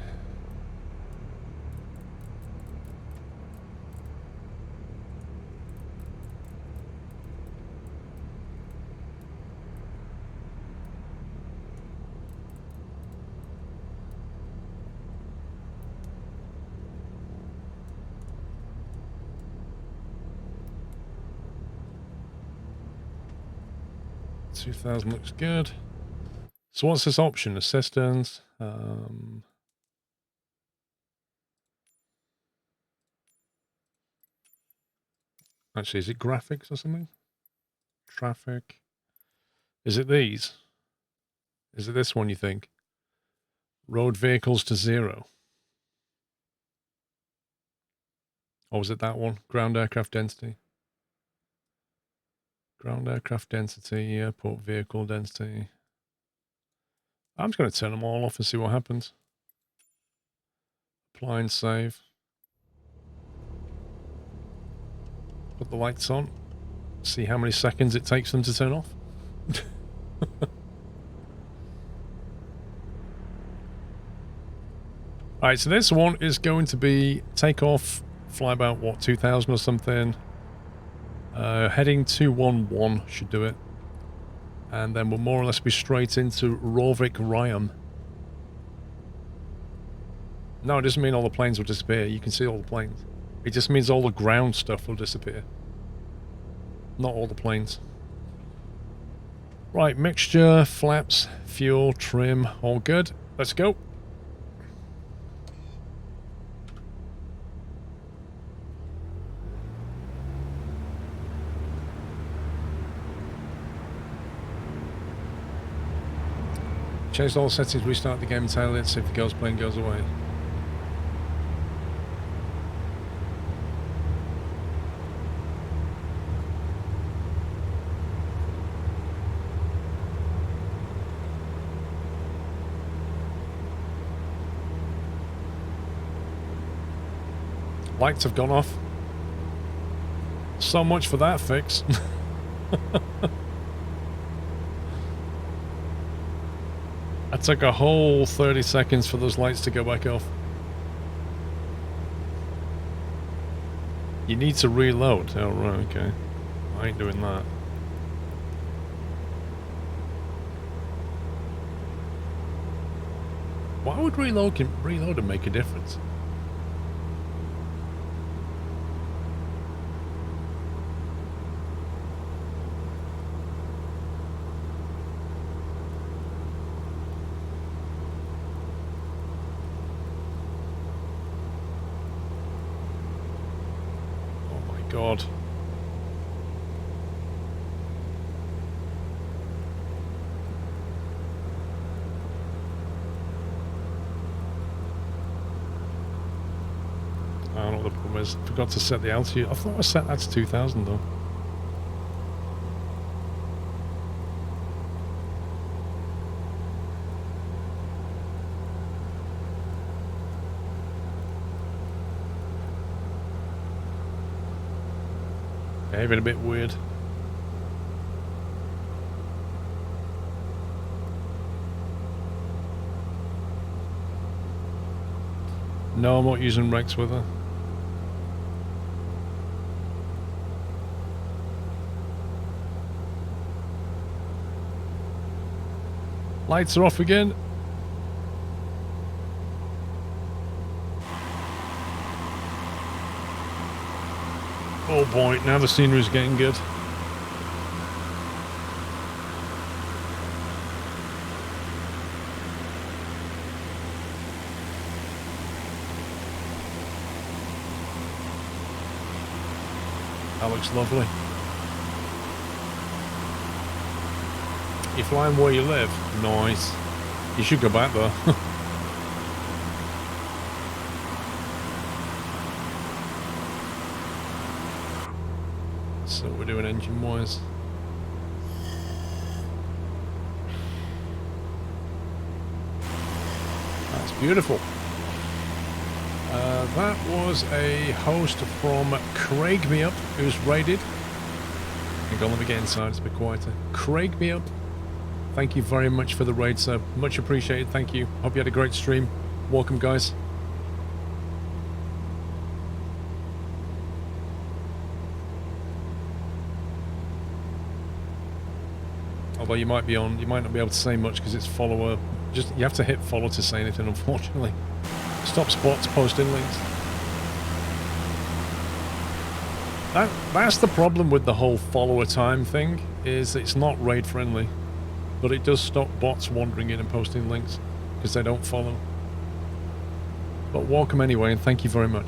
$2,000 looks good. So what's this option? Assistance. Actually, is it graphics or something? Traffic. Is it these? Is it this one, you think? Road vehicles to 0. Or was it that one? Ground aircraft density. Ground aircraft density, airport vehicle density. I'm just going to turn them all off and see what happens. Apply and save. Put the lights on. See how many seconds it takes them to turn off. Alright, so this one is going to be takeoff, fly about, what, 2,000 or something. Heading 211 should do it. And then we'll more or less be straight into Rovik Ryam. No, it doesn't mean all the planes will disappear. You can see all the planes. It just means all the ground stuff will disappear. Not all the planes. Right, mixture, flaps, fuel, trim, all good. Let's go. Change all settings, restart the game entirely, let's see if the ghost plane goes away. Lights have gone off. So much for that fix. It took a whole 30 seconds for those lights to go back off. You need to reload. Oh, right, okay. I ain't doing that. Why would reload and make a difference? God. I don't know what the problem is. I forgot to set the altitude. I thought I set that to 2,000 though. Behaving a bit weird. No, I'm not using Rex with her. Lights are off again. Oh boy, now the scenery's getting good. That looks lovely. You're flying where you live? Nice. You should go back though. So we're doing engine wise. That's beautiful. That was a host from Craig Me Up, who's raided. Hang on, let me get inside, it's a bit quieter. Craig Me Up, thank you very much for the raid, sir. Much appreciated, thank you. Hope you had a great stream. Welcome, guys. Although you might not be able to say much because it's follower. Just you have to hit follow to say anything, unfortunately. Stop spots posting links. That's the problem with the whole follower time thing, is it's not raid friendly, but it does stop bots wandering in and posting links because they don't follow. But welcome anyway, and thank you very much.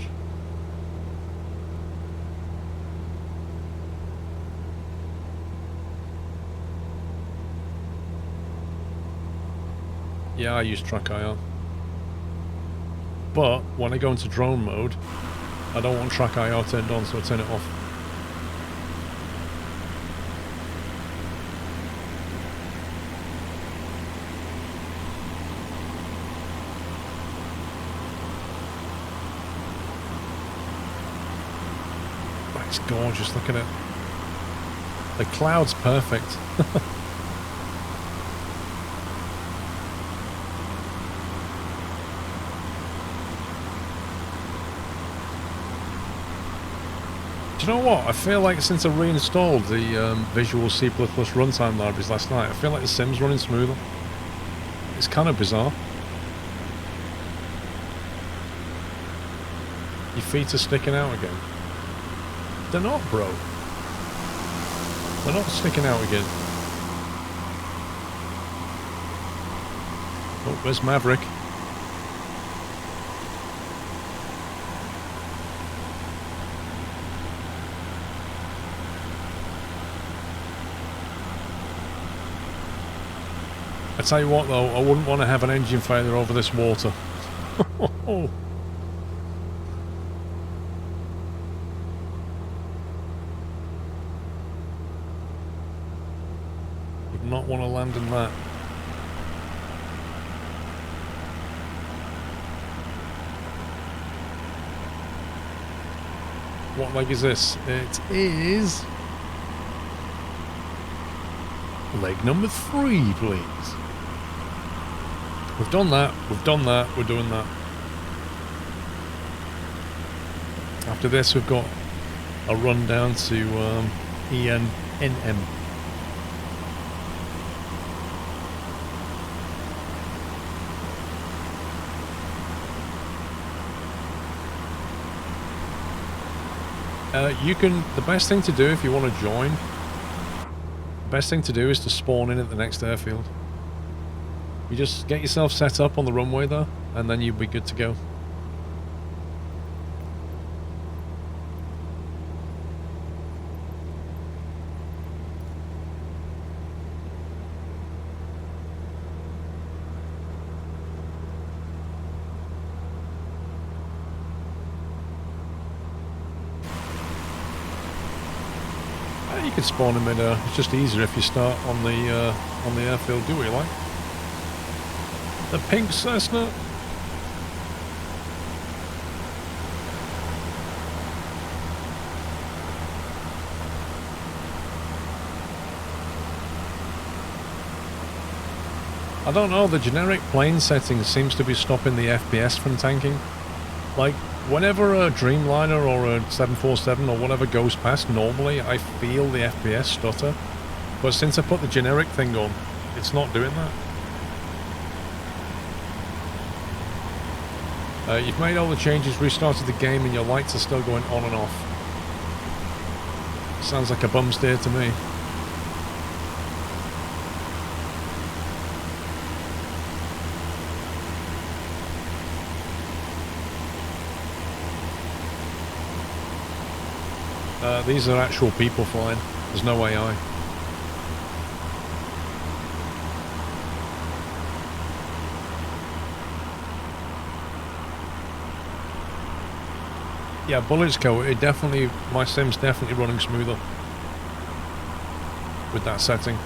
Yeah, I use TrackIR. But when I go into drone mode, I don't want TrackIR turned on, so I turn it off. It's gorgeous, look at it. The cloud's perfect. Do you know what? I feel like since I reinstalled the Visual C++ runtime libraries last night, I feel like the sim's running smoother. It's kind of bizarre. Your feet are sticking out again. They're not, bro. They're not sticking out again. Oh, there's Maverick. I tell you what though, I wouldn't want to have an engine failure over this water. Would not want to land in that. What leg is this? It is leg number 3, please. We've done that, we're doing that. After this we've got a run down to ENNM. The best thing to do if you want to join, the best thing to do is to spawn in at the next airfield. You just get yourself set up on the runway there, and then you'll be good to go. You can spawn in mid-air. It's just easier if you start on the airfield. Do what you like. The pink Cessna. I don't know, the generic plane setting seems to be stopping the FPS from tanking. Like, whenever a Dreamliner or a 747 or whatever goes past, normally I feel the FPS stutter. But since I put the generic thing on, it's not doing that. You've made all the changes, restarted the game, and your lights are still going on and off. Sounds like a bum steer to me. These are actual people flying. There's no AI. Yeah, bullets go. It definitely, my sim's definitely running smoother with that setting.